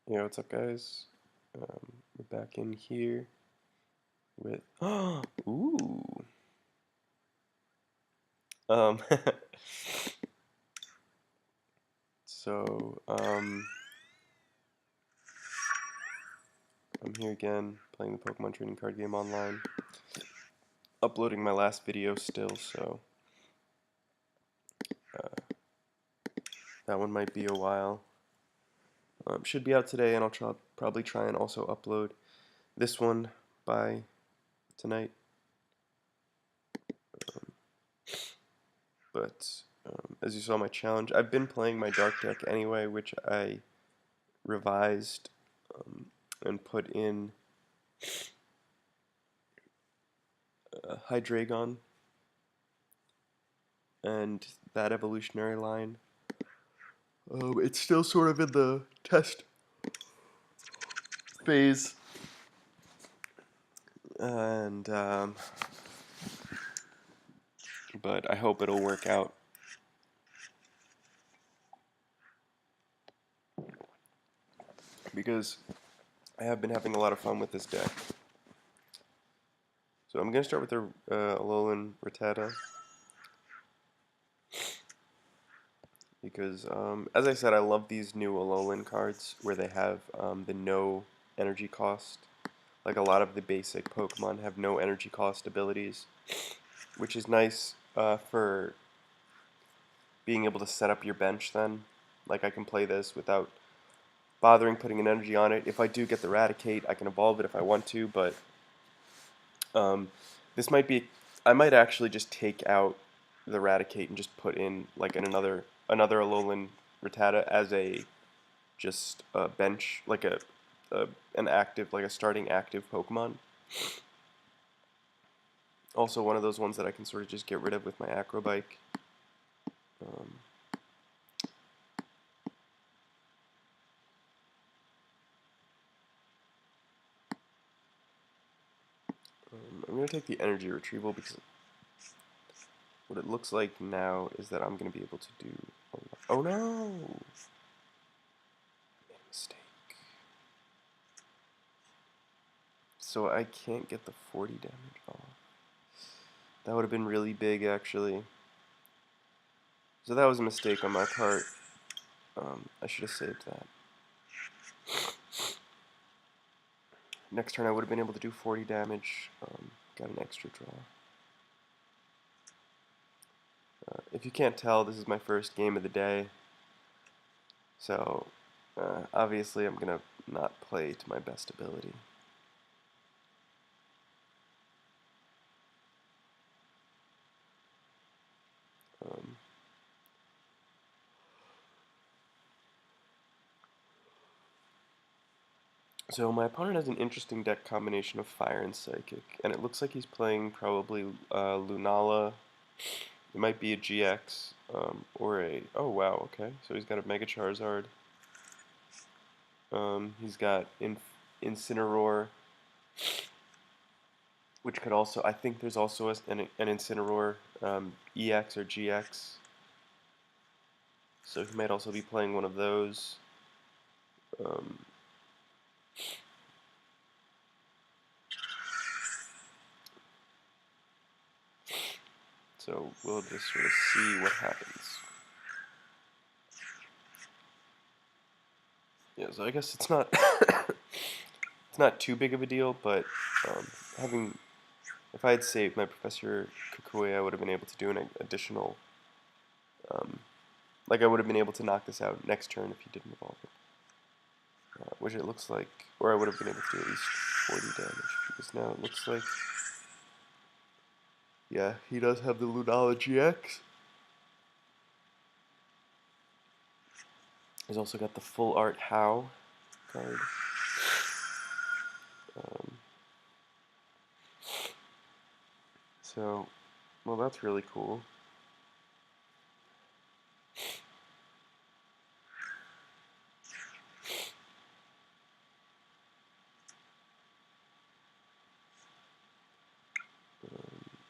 Yeah, what's up, guys? We're back in here with ooh. Um, so I'm here again playing the Pokemon trading card game online. Uploading my last video still, so that one might be a while. Should be out today, and I'll probably try and also upload this one by tonight. But as you saw my challenge, I've been playing my Dark deck anyway, which I revised and put in Hydreigon and that evolutionary line. It's still sort of in the test phase, and but I hope it'll work out because I have been having a lot of fun with this deck. So I'm gonna start with the Alolan Rattata because, as I said, I love these new Alolan cards where they have the no energy cost. Like a lot of the basic Pokemon have no energy cost abilities, which is nice for being able to set up your bench then. Like I can play this without bothering putting an energy on it. If I do get the Raticate, I can evolve it if I want to, but um, this might be, I might actually just take out the Raticate and just put in like another Alolan Rattata as a just a bench, like an active, like a starting active Pokemon. Also one of those ones that I can sort of just get rid of with my Acrobike. Um, I'm going to take the energy retrieval because what it looks like now is that I'm going to be able to do a lot. Oh no! Made a mistake. So I can't get the 40 damage off. That would have been really big actually. So that was a mistake on my part. I should have saved that. Next turn I would have been able to do 40 damage. Got an extra draw. If you can't tell, this is my first game of the day. So obviously I'm going to not play to my best ability. Um, So my opponent has an interesting deck combination of Fire and Psychic, and it looks like he's playing probably Lunala. It might be a GX, or a... Oh wow, okay. So he's got a Mega Charizard. He's got Incineroar, which could also... I think there's also an Incineroar EX or GX. So he might also be playing one of those. Um, so we'll just sort of see what happens. Yeah, so I guess it's not it's not too big of a deal, but having if I had saved my Professor Kukui, I would have been able to do an additional like I would have been able to knock this out next turn if he didn't evolve it. Which it looks like, or I would have been able to do at least 40 damage, because now it looks like, yeah, he does have the Lunala GX. He's also got the Full Art How card. Um, so, well, that's really cool.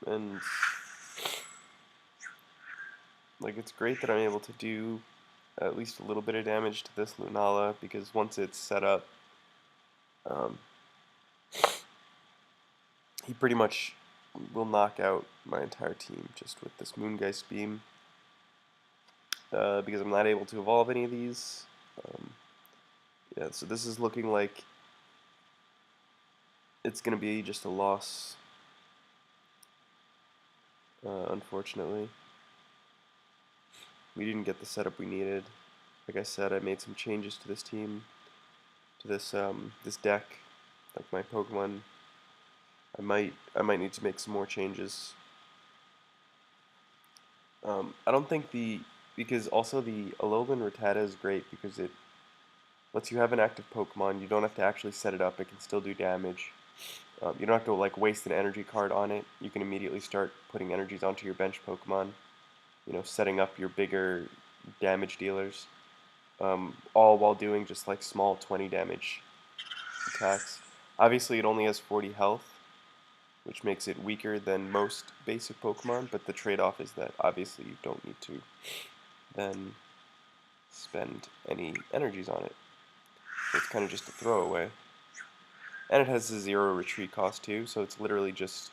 And like it's great that I'm able to do at least a little bit of damage to this Lunala, because once it's set up, um, he pretty much will knock out my entire team just with this Moongeist Beam. Because I'm not able to evolve any of these. Yeah, so this is looking like it's going to be just a loss, unfortunately. We didn't get the setup we needed. Like I said, I made some changes to this team, to this deck. Like my Pokemon, I might need to make some more changes. I don't think because also the Alolan Rattata is great because it lets you have an active Pokemon. You don't have to actually set it up. It can still do damage. You don't have to like waste an energy card on it. You can immediately start putting energies onto your bench Pokemon. You know, setting up your bigger damage dealers. All while doing just like small 20 damage attacks. Obviously, it only has 40 health, which makes it weaker than most basic Pokemon, but the trade-off is that obviously you don't need to then spend any energies on it. So it's kind of just a throwaway. And it has a 0 retreat cost too, so it's literally just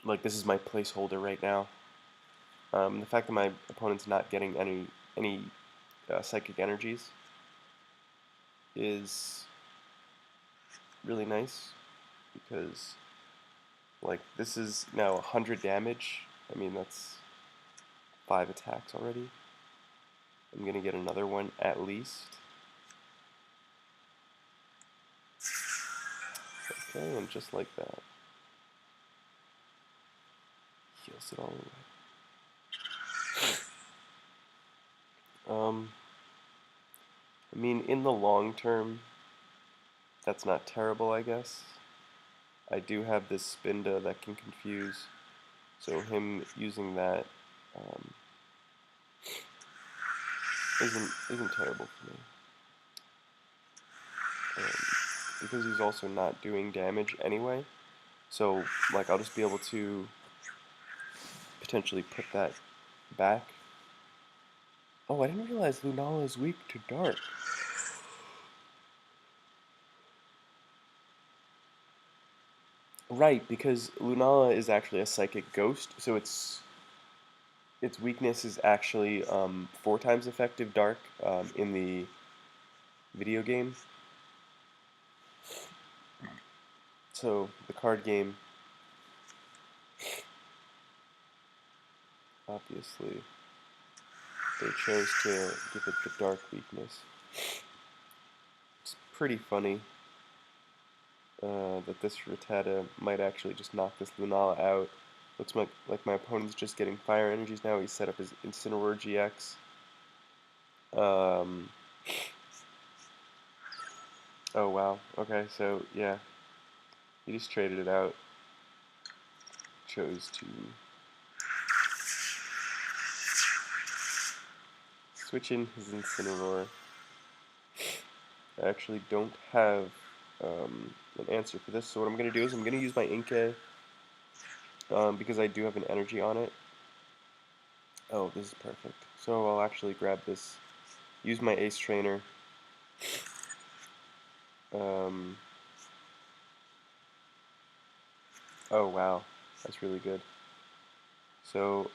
like this is my placeholder right now. The fact that my opponent's not getting any psychic energies is really nice because like this is now 100 damage. I mean that's 5 attacks already. I'm gonna get another one at least. Okay, and just like that, heals it all away. I mean, in the long term, that's not terrible, I guess. I do have this Spinda that can confuse, so him using that isn't terrible for me. Because he's also not doing damage anyway, so like I'll just be able to potentially put that back. Oh, I didn't realize Lunala is weak to dark. Right, because Lunala is actually a psychic ghost, so its weakness is actually 4 times effective dark in the video game. So the card game, obviously, they chose to give it the dark weakness. It's pretty funny that this Rattata might actually just knock this Lunala out. Looks like my opponent's just getting fire energies now. He's set up his Incineroar GX. Oh wow. Okay, so yeah, he just traded it out. Chose to switch in his Incineroar. I actually don't have an answer for this, so what I'm going to do is I'm going to use my Inkay because I do have an energy on it. Oh, this is perfect. So I'll actually grab this, use my Ace Trainer. Oh wow, that's really good. So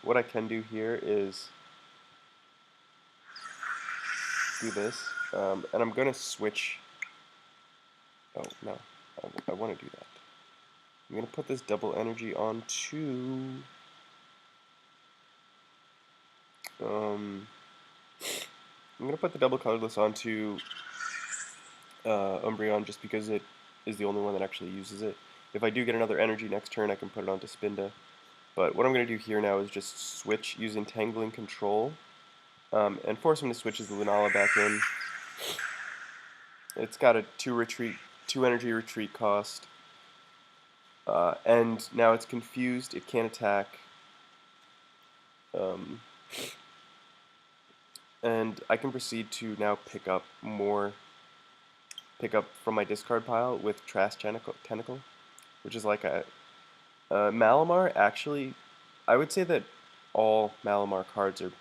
what I can do here is do this, and I'm going to switch. Oh no, I want to do that. I'm going to put this double energy onto I'm going to put the double colorless onto Umbreon just because it is the only one that actually uses it. If I do get another energy next turn, I can put it onto Spinda. But what I'm going to do here now is just switch using Tangling Control and force him to switch his Lunala back in. It's got a 2 energy retreat cost. And now it's confused, it can't attack. And I can proceed to now pick up from my discard pile with Trash Tentacle, which is like a Malamar. Actually, I would say that all Malamar cards are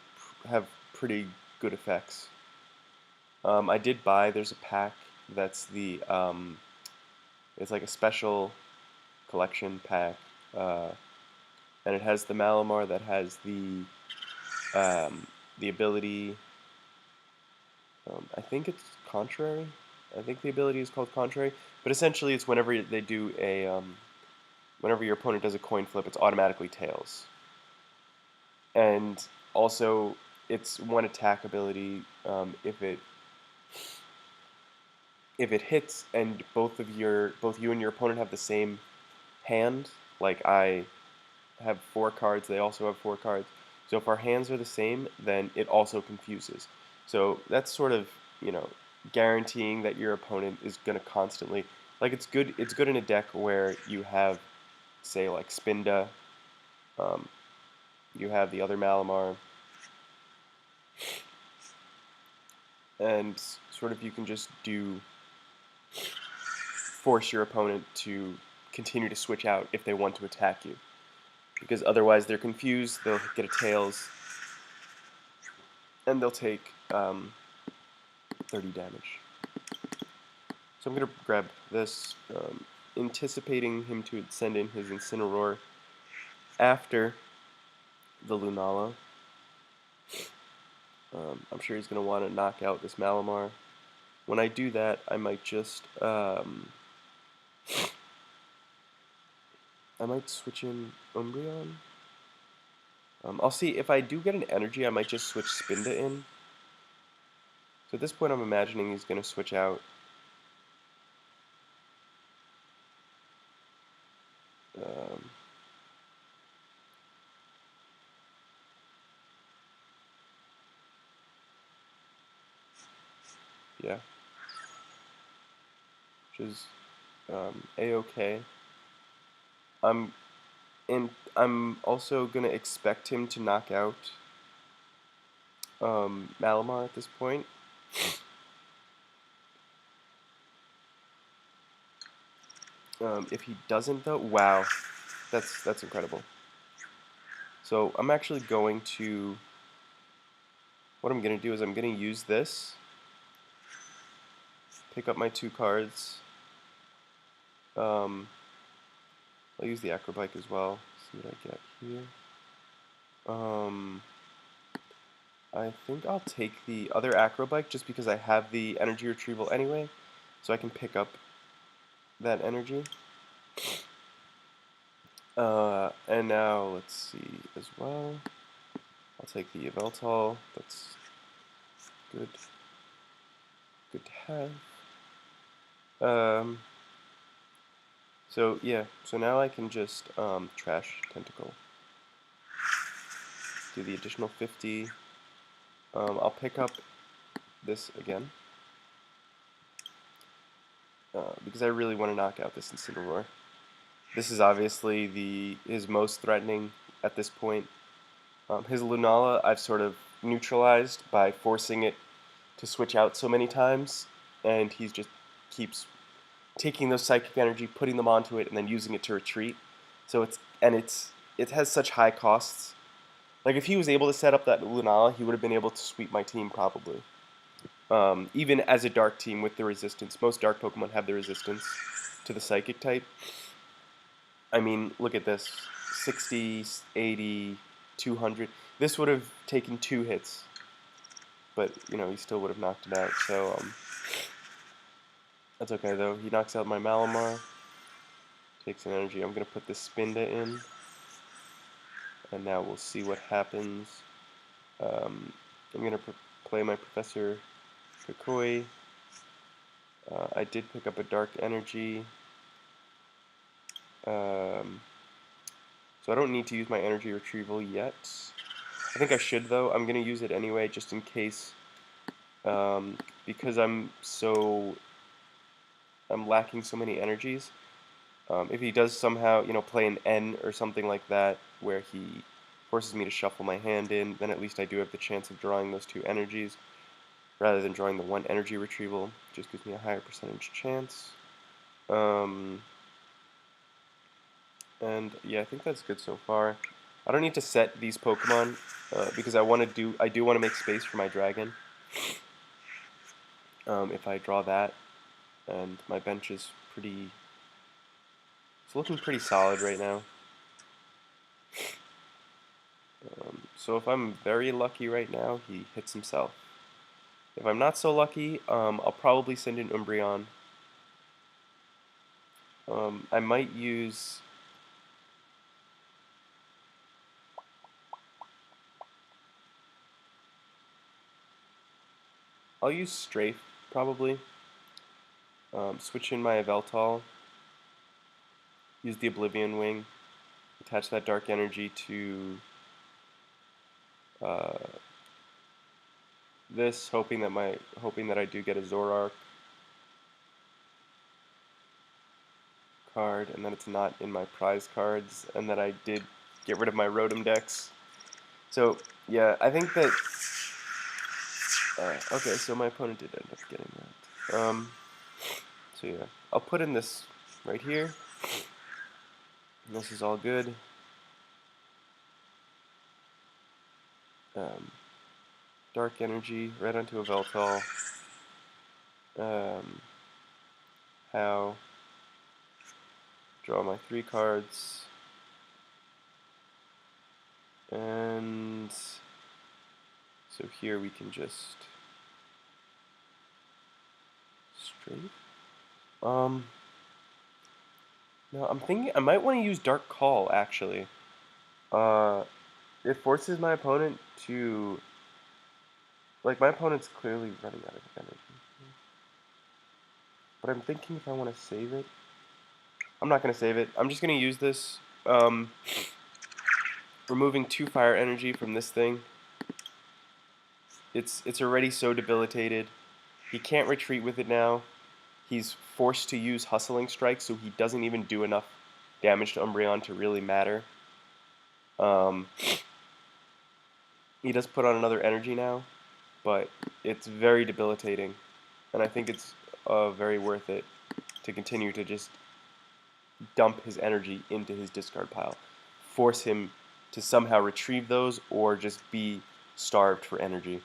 have pretty good effects. I did buy, there's a pack that's it's like a special collection pack, uh, and it has the Malamar that has the ability, I think it's Contrary. I think the ability is called Contrary, but essentially it's whenever they do whenever your opponent does a coin flip, it's automatically tails. And also, it's one attack ability. If it hits and both you and your opponent have the same hand, like I have 4 cards, they also have 4 cards. So if our hands are the same, then it also confuses. So that's sort of, you know, guaranteeing that your opponent is going to constantly, like, it's good in a deck where you have, say, like Spinda, um, you have the other Malamar, and sort of you can just force your opponent to continue to switch out if they want to attack you. Because otherwise they're confused, they'll get a tails, and they'll take 30 damage. So I'm going to grab this, anticipating him to send in his Incineroar after the Lunala. I'm sure he's going to want to knock out this Malamar. When I do that, I might just, I might switch in Umbreon. I'll see, if I do get an energy, I might just switch Spinda in. So at this point I'm imagining he's going to switch out. Um, yeah. Which is A-okay. I'm also going to expect him to knock out Malamar at this point. If he doesn't, though, wow, that's incredible. So I'm actually going to, what I'm going to do is I'm going to use this, pick up my 2 cards. I'll use the Acrobike as well. See what I get here. I think I'll take the other Acrobike just because I have the energy retrieval anyway, so I can pick up that energy. And now let's see as well. I'll take the Yveltal. That's good. Good to have. So yeah. So now I can just trash Tentacle. Do the additional 50. I'll pick up this again because I really want to knock out this Incineroar. This is obviously his most threatening at this point. His Lunala I've sort of neutralized by forcing it to switch out so many times, and he just keeps taking those psychic energy, putting them onto it, and then using it to retreat. So it has such high costs. Like if he was able to set up that Lunala, he would have been able to sweep my team probably. Even as a dark team with the resistance, most dark Pokemon have the resistance to the psychic type. I mean, look at this. 60, 80, 200. This would have taken 2 hits. But, you know, he still would have knocked it out. So, that's okay, though. He knocks out my Malamar. Takes an energy. I'm going to put this Spinda in. And now we'll see what happens. I'm going to play my Professor Kakoi. I did pick up a Dark Energy. So I don't need to use my energy retrieval yet. I think I should, though. I'm going to use it anyway, just in case. Because I'm lacking so many energies. If he does somehow, you know, play an N or something like that, where he forces me to shuffle my hand in, then at least I do have the chance of drawing those 2 energies, rather than drawing the 1 energy retrieval. Just gives me a higher percentage chance. And yeah, I think that's good so far. I don't need to set these Pokemon because I do want to make space for my dragon. If I draw that, and my bench is it's looking pretty solid right now. So if I'm very lucky right now, he hits himself. If I'm not so lucky, I'll probably send an Umbreon. I might use... I'll use Strafe, probably. Switch in my Yveltal. Use the Oblivion Wing. Attach that Dark Energy to uh, this, hoping that I do get a Zoroark card, and that it's not in my prize cards, and that I did get rid of my Rotom decks. So yeah, I think that okay, so my opponent did end up getting that. So yeah, I'll put in this right here. This is all good. Dark Energy right onto a Veltal. How? Draw my 3 cards. And so here we can just straight. No, I'm thinking I might want to use Dark Call actually. It forces my opponent to, like, my opponent's clearly running out of energy. But I'm thinking if I want to save it. I'm not going to save it. I'm just going to use this. Removing 2 fire energy from this thing. It's already so debilitated. He can't retreat with it now. He's forced to use Hustling Strike, so he doesn't even do enough damage to Umbreon to really matter. He does put on another energy now, but it's very debilitating, and I think it's very worth it to continue to just dump his energy into his discard pile. Force him to somehow retrieve those or just be starved for energy.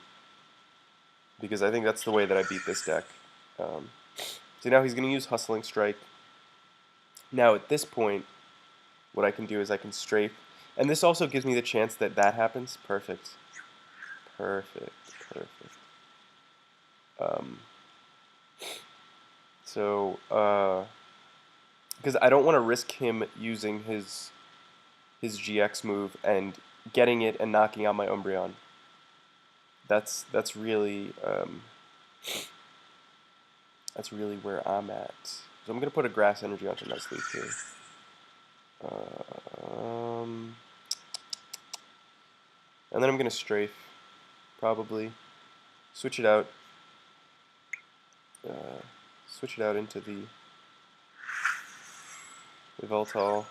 Because I think that's the way that I beat this deck. So now he's going to use Hustling Strike. Now at this point, what I can do is I can strafe. And this also gives me the chance that that happens. Perfect. Perfect. Perfect. Because I don't want to risk him using his GX move and getting it and knocking out my Umbreon. That's really where I'm at. So I'm gonna put a Grass Energy onto Nuzleaf here. And then I'm gonna strafe, probably. Switch it out. Switch it out into the Yveltal.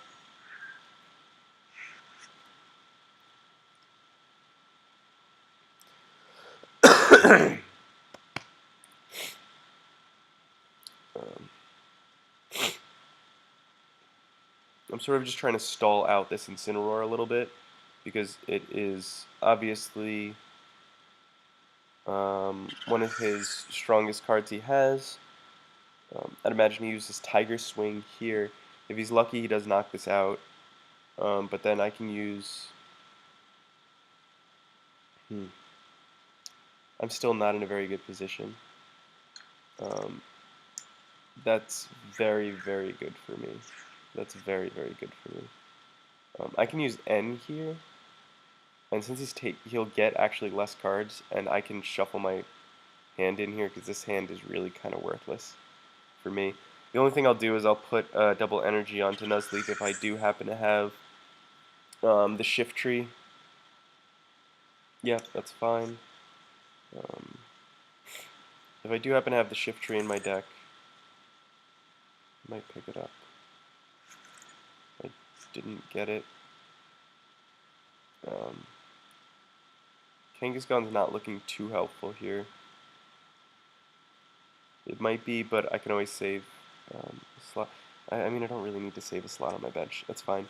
I'm sort of just trying to stall out this Incineroar a little bit because it is obviously one of his strongest cards he has. I'd imagine he uses Tiger Swing here. If he's lucky, he does knock this out. But then I can use... I'm still not in a very good position. That's very, very good for me. That's very, very good for me. I can use N here. And since he'll get actually less cards, and I can shuffle my hand in here, because this hand is really kind of worthless for me. The only thing I'll do is I'll put double energy onto Nuzleaf if I do happen to have the Shift Tree. Yeah, that's fine. If I do happen to have the Shift Tree in my deck, I might pick it up. I didn't get it. Kangaskhan's not looking too helpful here. It might be, but I can always save a slot. I mean, I don't really need to save a slot on my bench. That's fine.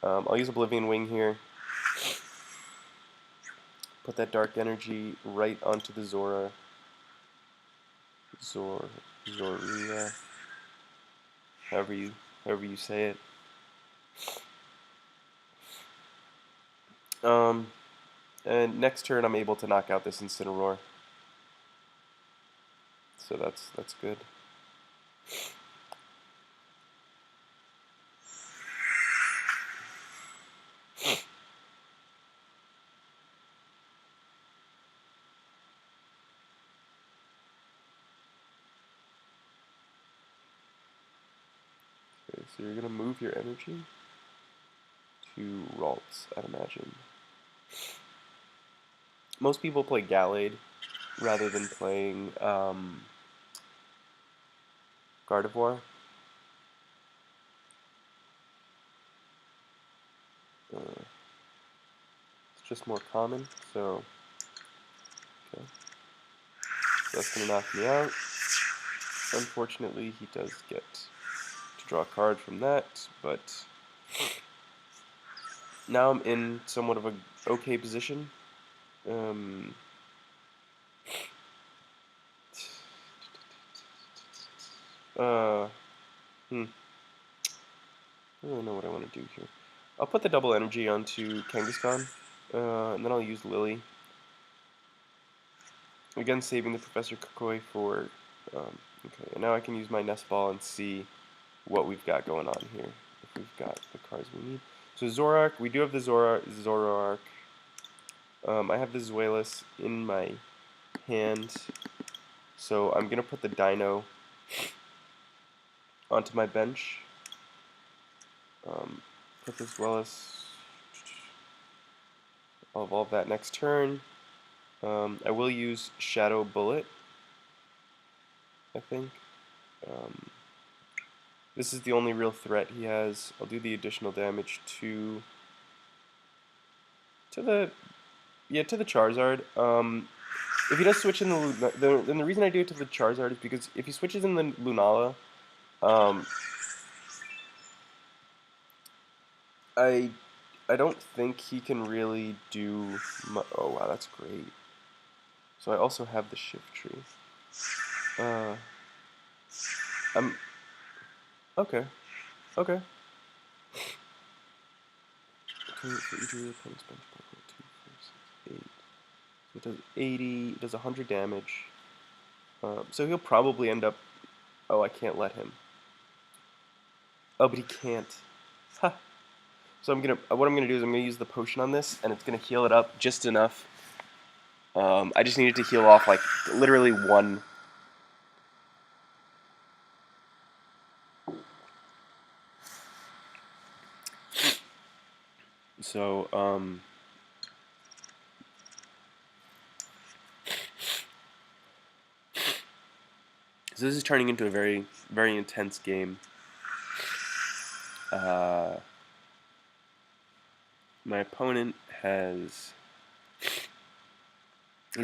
I'll use Oblivion Wing here. Put that dark energy right onto the Zoria, however you say it. And next turn I'm able to knock out this Incineroar. So that's good. Okay, so you're gonna move your energy to Ralts, I'd imagine. Most people play Gallade rather than playing Gardevoir. It's just more common, so okay. That's gonna knock me out. Unfortunately, he does get to draw a card from that, but now I'm in somewhat of a okay position. Uh, I don't really know what I want to do here. I'll put the double energy onto Kangaskhan, and then I'll use Lily. Again, saving the Professor Kukui for... okay, and now I can use my Nest Ball and see what we've got going on here. If we've got the cards we need. So Zoroark, we do have the Zoroark. I have the Zweilous in my hand. So I'm going to put the Dino onto my bench. Put this Zweilous. I'll evolve that next turn. I will use Shadow Bullet, I think. This is the only real threat he has. I'll do the additional damage to the Charizard. If he does switch in then the reason I do it to the Charizard is because if he switches in the Lunala, I don't think he can really do. Oh wow, that's great. So I also have the Shift Tree. I'm okay. Okay. For each of your opponent's bench Pokemon, 2, 4, 6, 8. So it does 80. It does 100 damage. So he'll probably end up. Oh, I can't let him. Oh, but he can't. Ha. So what I'm gonna do is I'm gonna use the potion on this, and it's gonna heal it up just enough. I just need it to heal off like literally one. So so this is turning into a very very intense game. My opponent he's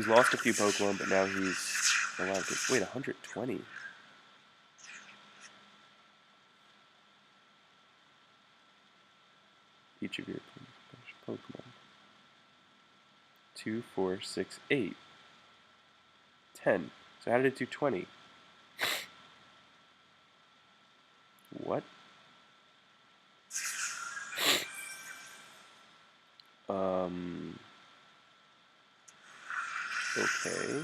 lost a few Pokemon, but now he's allowed to wait 120. Each of your Pokemon. 2, 4, 6, 8, 10. So how did it do 20? What? Okay.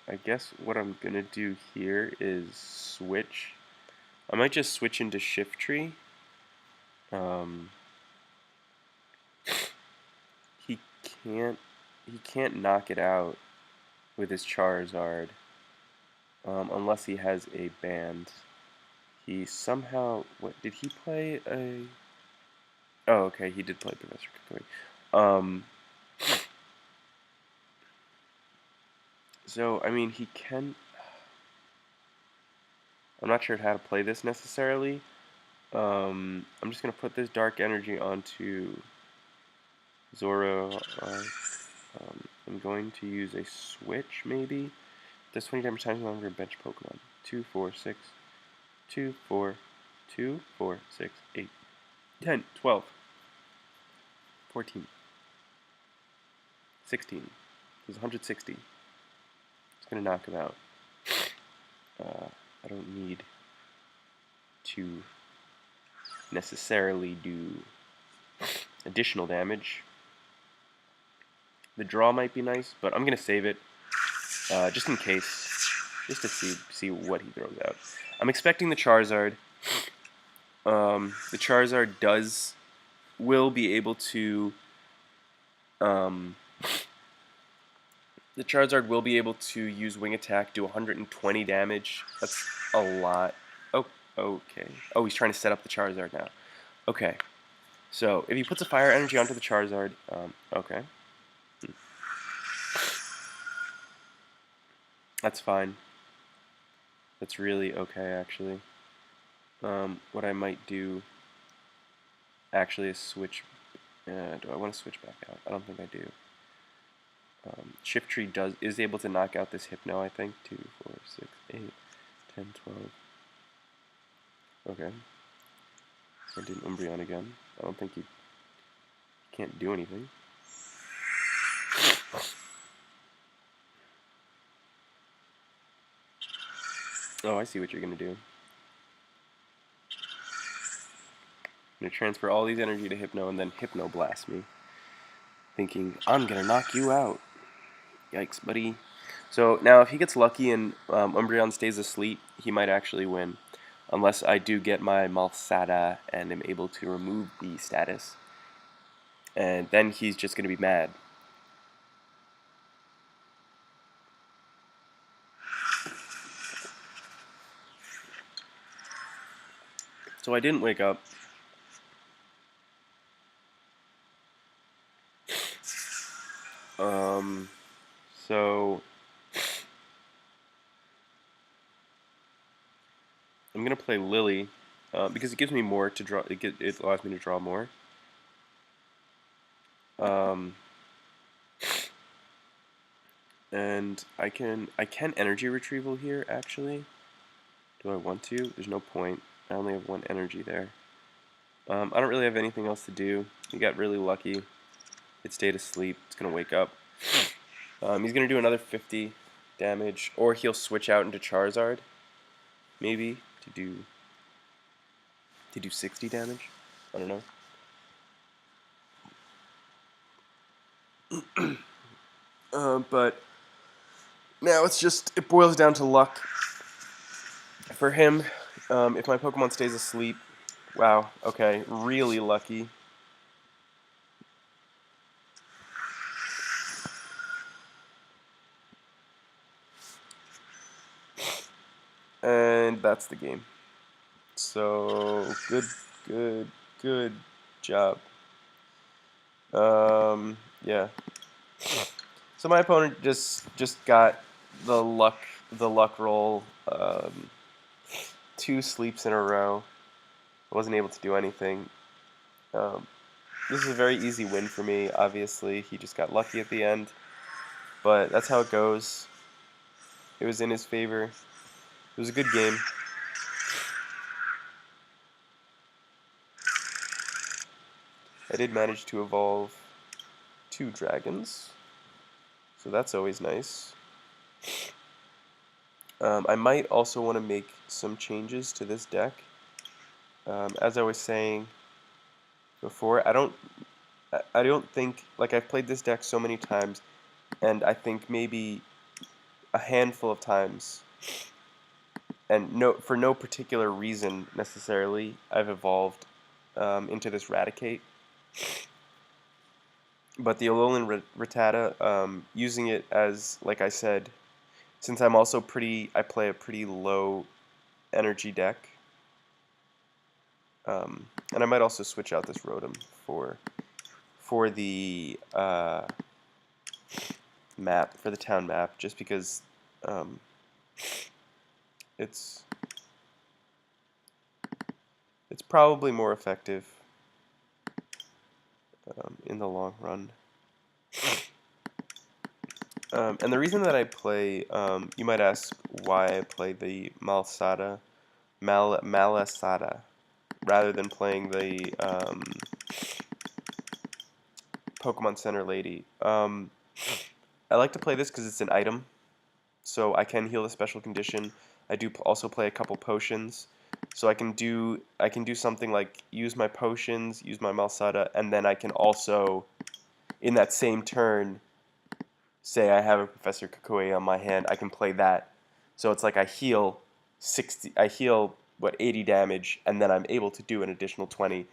I guess what I'm gonna do here is switch. I might just switch into Shift Tree. He can't knock it out with his Charizard unless he has a band. He somehow did he play a? Oh, okay, he did play Professor Kukui. So I mean he can. I'm not sure how to play this necessarily. I'm just gonna put this dark energy onto Zoro. I'm going to use a switch maybe. Does 20 damage times longer bench Pokemon. 2, 4, 6. 2, 4. 2, 4, 6, 8, 10, 12, 14, 16. There's 160. It's going to knock him out. I don't need to necessarily do additional damage. The draw might be nice, but I'm going to save it just in case, just to see what he throws out. I'm expecting the Charizard. The Charizard will be able to the Charizard will be able to use Wing Attack, do 120 damage. That's a lot. Oh, okay. Oh, he's trying to set up the Charizard now. Okay. So, if he puts a Fire Energy onto the Charizard, okay. That's fine. That's really okay, actually. What I might do, actually, is switch. Do I want to switch back out? I don't think I do. Shift Tree is able to knock out this Hypno, I think. 2, 4, 6, 8, 10, 12. Okay. So I did Umbreon again. I don't think you can't do anything. Oh, I see what you're going to do. I'm going to transfer all these energy to Hypno and then Hypno Blast me. Thinking, I'm going to knock you out. Yikes, buddy. So now if he gets lucky and Umbreon stays asleep, he might actually win. Unless I do get my Malsada and am able to remove the status. And then he's just going to be mad. So I didn't wake up. So I'm gonna play Lily because it gives me more to draw. It allows me to draw more. And I can energy retrieval here actually. Do I want to? There's no point. I only have one energy there. I don't really have anything else to do. He got really lucky. It stayed asleep. It's gonna wake up. He's gonna do another 50 damage, or he'll switch out into Charizard, maybe to do 60 damage. I don't know. But now it boils down to luck for him. If my Pokemon stays asleep, wow, okay, really lucky. And that's the game. So good job. Yeah. So my opponent just got the luck roll. 2 sleeps in a row. I wasn't able to do anything. This is a very easy win for me. Obviously, he just got lucky at the end, but that's how it goes. It was in his favor. It was a good game. I did manage to evolve 2 dragons, so that's always nice. I might also want to make some changes to this deck. As I was saying before, I don't think, like, I've played this deck so many times, and I think maybe a handful of times, and for no particular reason necessarily, I've evolved into this Raticate. But the Alolan Rattata, using it as, like I said, since I play a pretty low energy deck, and I might also switch out this Rotom for the map, for the town map, just because it's probably more effective in the long run. And the reason that I play, you might ask why I play the Malasada. rather than playing the Pokemon Center Lady. I like to play this because it's an item, so I can heal a special condition. I do also play a couple potions, so I can do something like use my potions, use my Malsada, and then I can also, in that same turn, say I have a Professor Kukui on my hand, I can play that. So it's like I heal what 80 damage, and then I'm able to do an additional 20.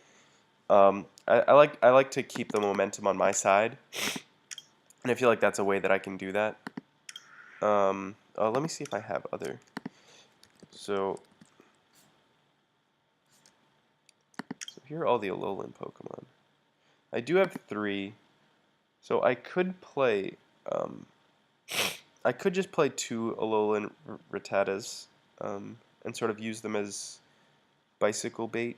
I like to keep the momentum on my side, and I feel like that's a way that I can do that. Let me see if I have other. So, so here are all the Alolan Pokemon. I do have 3, so I could play. I could just play 2 Alolan Rattatas, and sort of use them as bicycle bait,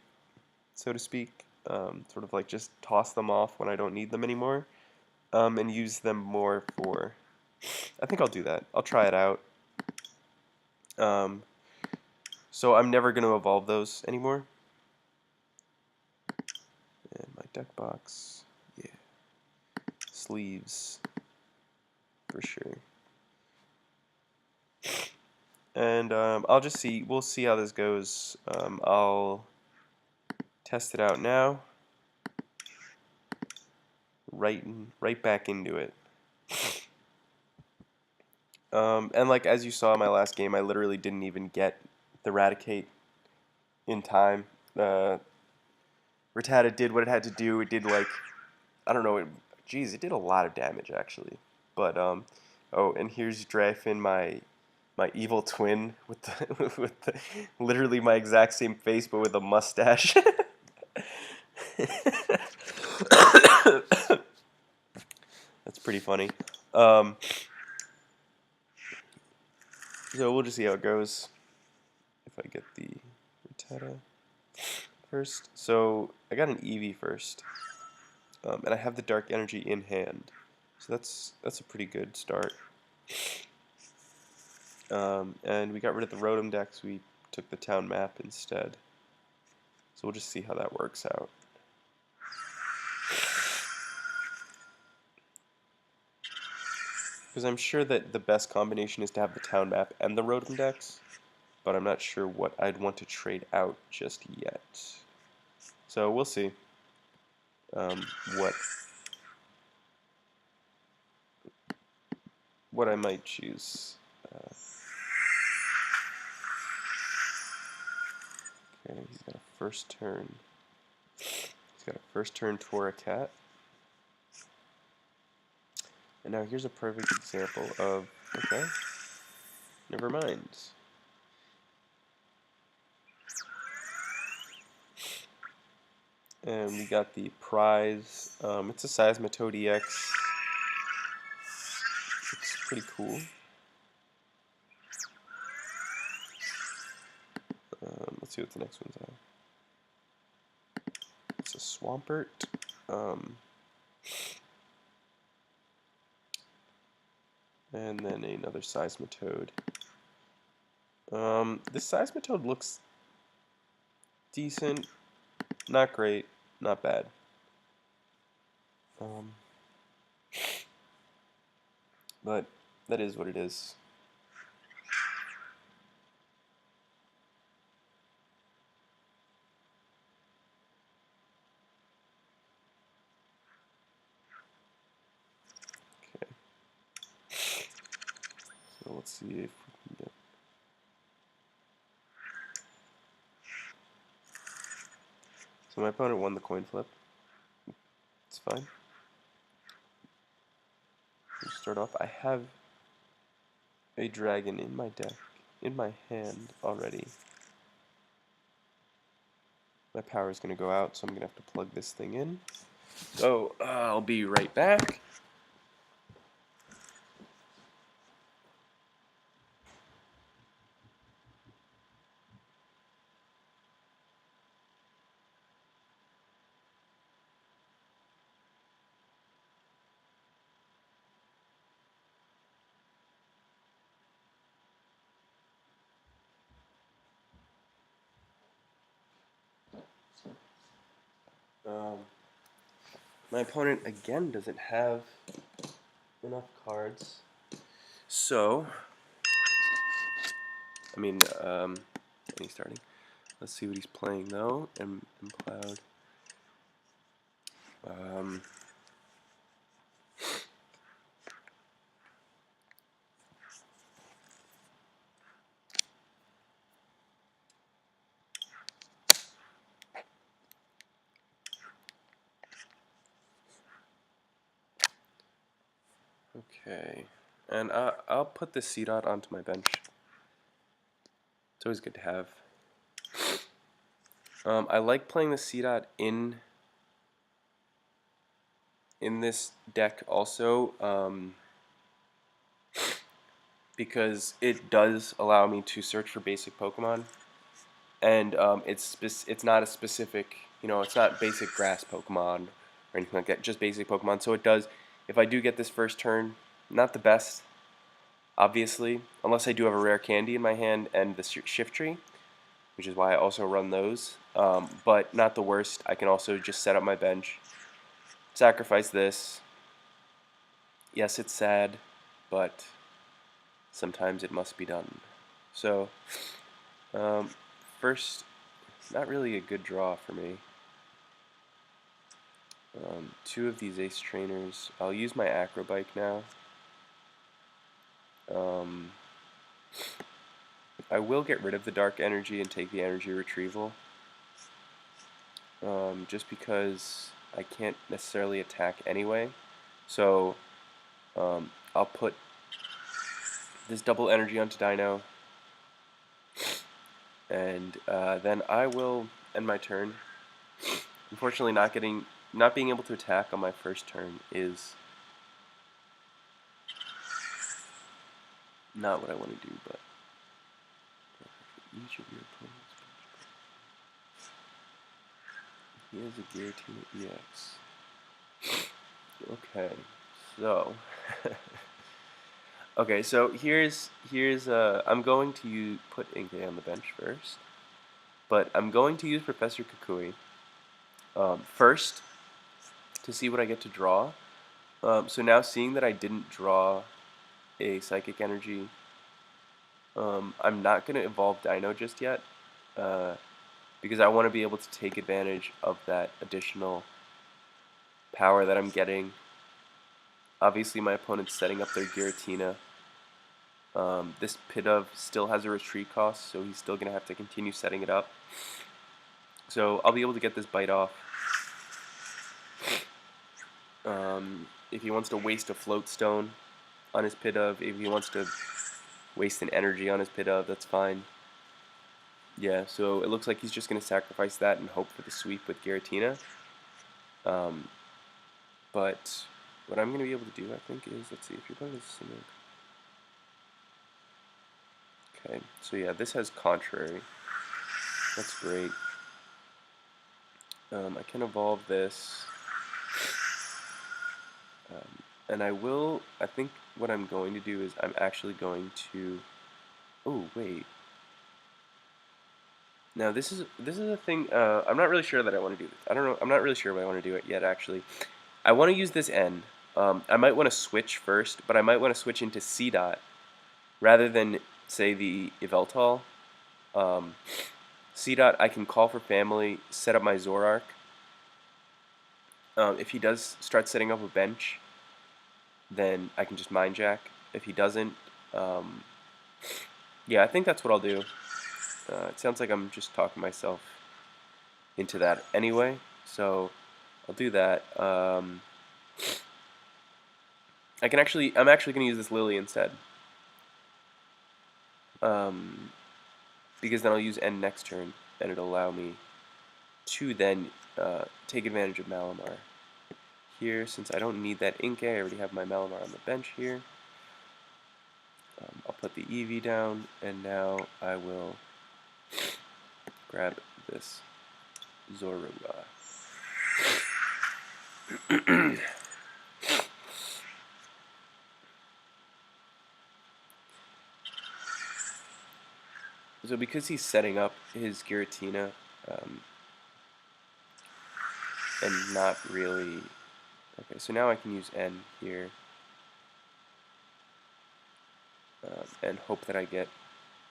so to speak. Sort of like just toss them off when I don't need them anymore, and use them more for. I think I'll do that. I'll try it out. Um, so I'm never going to evolve those anymore. And my deck box, yeah, sleeves for sure. And I'll just see. We'll see how this goes. I'll test it out now. Right back into it. And like as you saw in my last game, I literally didn't even get the Raticate in time. Rattata did what it had to do. It did like, I don't know. Geez, it did a lot of damage actually. But oh, and here's Dreyfin, my evil twin with the literally my exact same face but with a mustache. That's pretty funny. Um, so we'll just see how it goes. If I get the Rattata first. So I got an Eevee first. And I have the Dark Energy in hand. So that's a pretty good start. And we got rid of the Rotom decks. We took the town map instead. So we'll just see how that works out. Because I'm sure that the best combination is to have the town map and the Rotom decks, but I'm not sure what I'd want to trade out just yet. So we'll see what I might choose. Okay, he's got a first turn. He's got a first turn Torracat. And now here's a perfect example of, okay, never mind. And we got the prize. It's a Seismitoad EX. It's pretty cool. Let's see what the next ones are. It's a Swampert. And then another Seismitoad. This Seismitoad looks decent. Not great. Not bad. But that is what it is. Okay. So let's see if we can get. So my opponent won the coin flip. It's fine. We'll start off. I have a dragon in my deck, in my hand already. My power is going to go out, so I'm going to have to plug this thing in. So I'll be right back. Um, my opponent again doesn't have enough cards. So, I mean, he's starting. Let's see what he's playing though. M Cloud. Um, okay, and I'll put the C dot onto my bench. It's always good to have. I like playing the C dot in this deck also, because it does allow me to search for basic Pokemon, and it's not a specific, it's not basic grass Pokemon or anything like that, just basic Pokemon. So it does, if I do get this first turn, not the best, obviously, unless I do have a rare candy in my hand and the shift tree, which is why I also run those, but not the worst. I can also just set up my bench, sacrifice this. Yes, it's sad, but sometimes it must be done. So, first, not really a good draw for me. Two of these ace trainers. I'll use my acrobike now. I will get rid of the dark energy and take the energy retrieval, just because I can't necessarily attack anyway. So I'll put this double energy onto Dino, and then I will end my turn. Unfortunately, not being able to attack on my first turn is not what I want to do, but each of your opponents. He has a Giratina EX. Okay, so okay, so here's I'm going to put Inkay on the bench first, but I'm going to use Professor Kukui first to see what I get to draw. So now, seeing that I didn't draw a Psychic Energy, I'm not going to evolve Dino just yet, because I want to be able to take advantage of that additional power that I'm getting. Obviously, my opponent's setting up their Giratina. This Pidove still has a retreat cost, so he's still going to have to continue setting it up. So I'll be able to get this bite off. If he wants to waste a Float Stone on his Pidove, if he wants to waste an energy on his Pidove, that's fine. Yeah, so it looks like he's just going to sacrifice that and hope for the sweep with Giratina. But what I'm going to be able to do, I think, is, let's see, if you're playing this Simic. Okay, so yeah, this has Contrary. That's great. I can evolve this. And I think what I'm going to do is I'm actually going to, oh, wait. Now this is a thing, I'm not really sure that I want to do this. I don't know, I'm not really sure if I want to do it yet, actually. I want to use this N. I might want to switch first, but I might want to switch into C dot rather than, say, the Yveltal. C dot, I can call for family, set up my Zoroark. If he does start setting up a bench, then I can just Mind Jack. If he doesn't, yeah, I think that's what I'll do. It sounds like I'm just talking myself into that anyway, so I'll do that. I'm actually going to use this Lily instead, because then I'll use N next turn, and it'll allow me to then take advantage of Malamar. Here, since I don't need that Inkay, I already have my Malamar on the bench here. I'll put the EV down, and now I will grab this Zorua. So because he's setting up his Giratina, and not really. Okay, so now I can use N here and hope that I get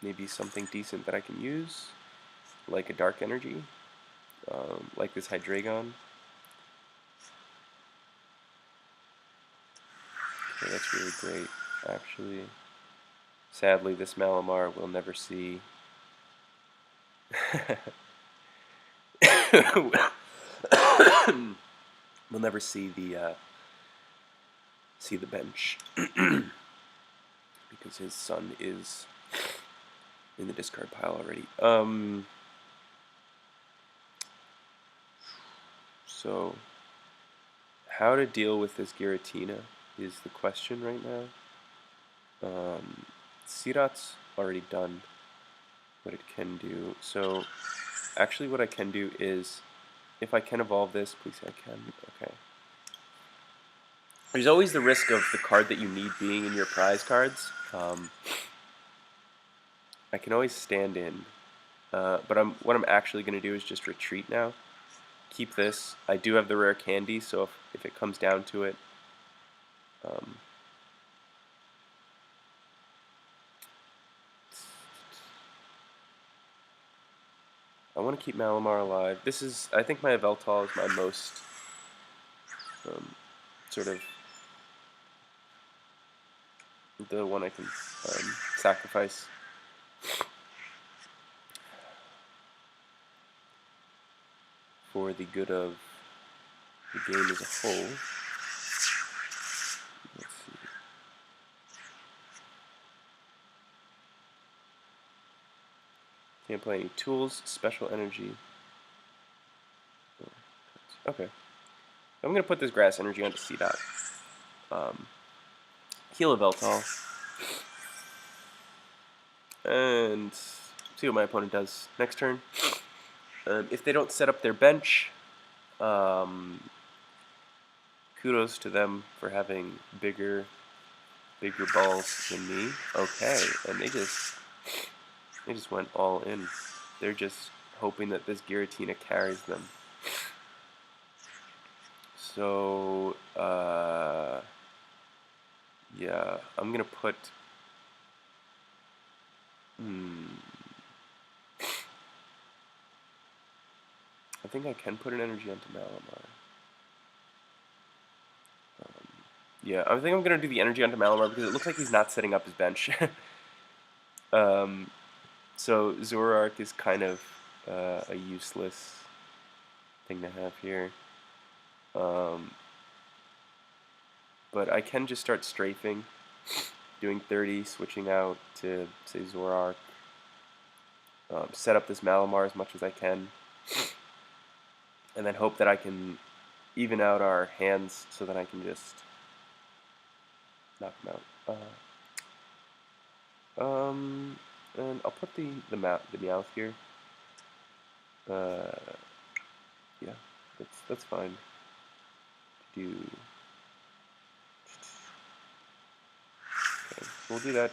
maybe something decent that I can use, like a dark energy, like this Hydreigon. Okay, that's really great, actually. Sadly, this Malamar will never see. We'll never see the bench because his son is in the discard pile already. So how to deal with this Giratina is the question right now. Sirot's already done what it can do. So actually what I can do is, if I can evolve this, please say I can. Okay. There's always the risk of the card that you need being in your prize cards. I can always stand in, but what I'm actually going to do is just retreat now. Keep this. I do have the rare candy, so if it comes down to it, I want to keep Malamar alive. This is, I think my Yveltal is my most sort of the one I can sacrifice. For the good of the game as a whole. Let's see. Can't play any tools, special energy. Okay. I'm going to put this grass energy onto C-Dot. Heal a Veltal. And see what my opponent does next turn. If they don't set up their bench, kudos to them for having bigger balls than me. Okay, and they just went all in. They're just hoping that this Giratina carries them. So, yeah, I'm gonna put. I think I can put an energy onto Malamar. Yeah, I think I'm gonna do the energy onto Malamar because it looks like he's not setting up his bench. So Zoroark is kind of a useless thing to have here. But I can just start strafing, doing 30, switching out to, say, Zoroark. Set up this Malamar as much as I can. And then hope that I can even out our hands so that I can just knock him out. And I'll put the Meowth here. Yeah, that's fine. Okay, we'll do that.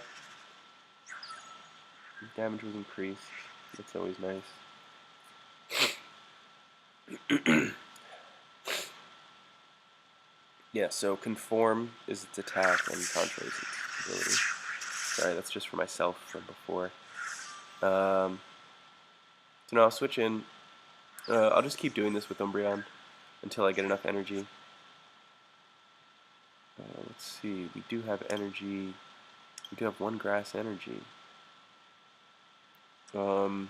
Damage was increased. That's always nice. Yeah, so conform is its attack and contra is its ability. Sorry, that's just for myself from before. So now I'll switch in. I'll just keep doing this with Umbreon until I get enough energy. Let's see, we do have energy. We do have one grass energy. So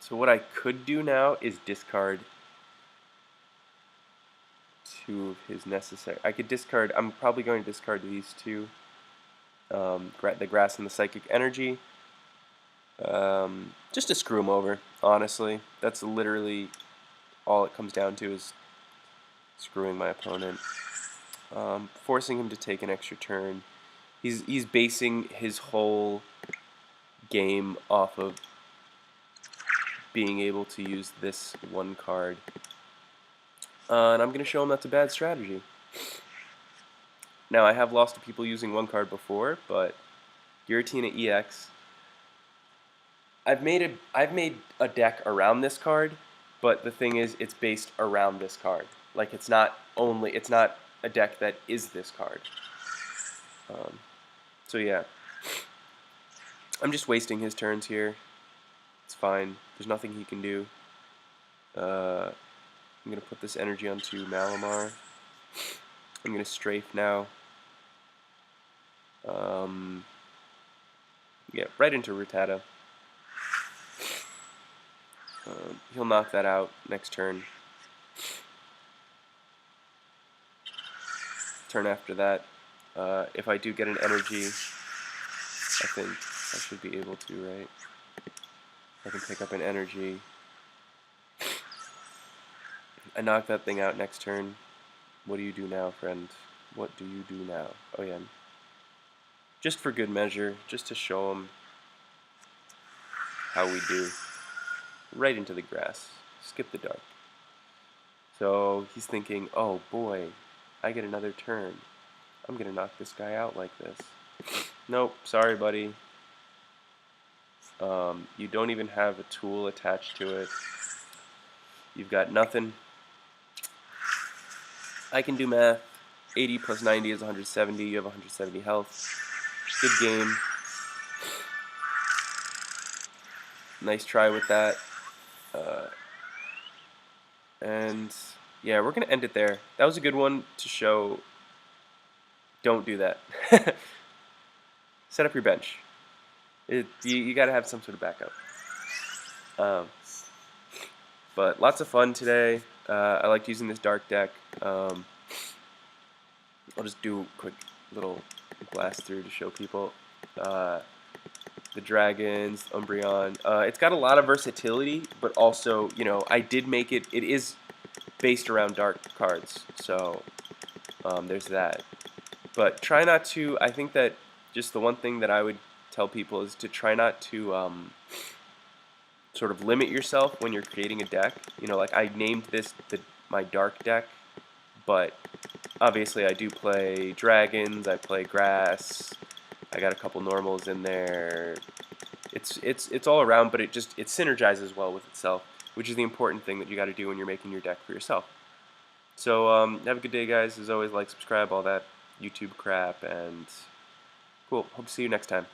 what I could do now is discard two of his necessary. I could discard. I'm probably going to discard these two. The grass and the psychic energy. Just to screw him over, honestly. That's literally all it comes down to, is screwing my opponent. Forcing him to take an extra turn. He's basing his whole game off of being able to use this one card. And I'm going to show him that's a bad strategy. Now, I have lost to people using one card before, but Giratina EX. I've made a deck around this card, but the thing is, it's based around this card. Like it's not a deck that is this card. So yeah, I'm just wasting his turns here. It's fine. There's nothing he can do. I'm gonna put this energy onto Malamar. I'm gonna strafe now. Yeah, right into Rattata. He'll knock that out next turn. Turn after that, if I do get an energy, I think I should be able to, right? I can pick up an energy. I knock that thing out next turn. What do you do now, friend? What do you do now? Oh yeah. Just for good measure, just to show him how we do. Right into the grass. Skip the dark. So he's thinking, oh boy, I get another turn. I'm gonna knock this guy out like this. Nope, sorry buddy. You don't even have a tool attached to it. You've got nothing. I can do math. 80 plus 90 is 170. You have 170 health. Good game. Nice try with that. And yeah, we're going to end it there. That was a good one to show. Don't do that. Set up your bench. You got to have some sort of backup. But lots of fun today. I like using this dark deck. I'll just do a quick little blast through to show people. The dragons, Umbreon. It's got a lot of versatility, but also, you know, I did make it. It is based around dark cards, so there's that. But try not to. I think that just the one thing that I would tell people is to try not to sort of limit yourself when you're creating a deck. You know, like I named this my dark deck, but obviously I do play dragons. I play grass. I got a couple normals in there. It's all around, but it synergizes well with itself, which is the important thing that you got to do when you're making your deck for yourself. So have a good day, guys. As always, like, subscribe, all that YouTube crap, and cool. Hope to see you next time.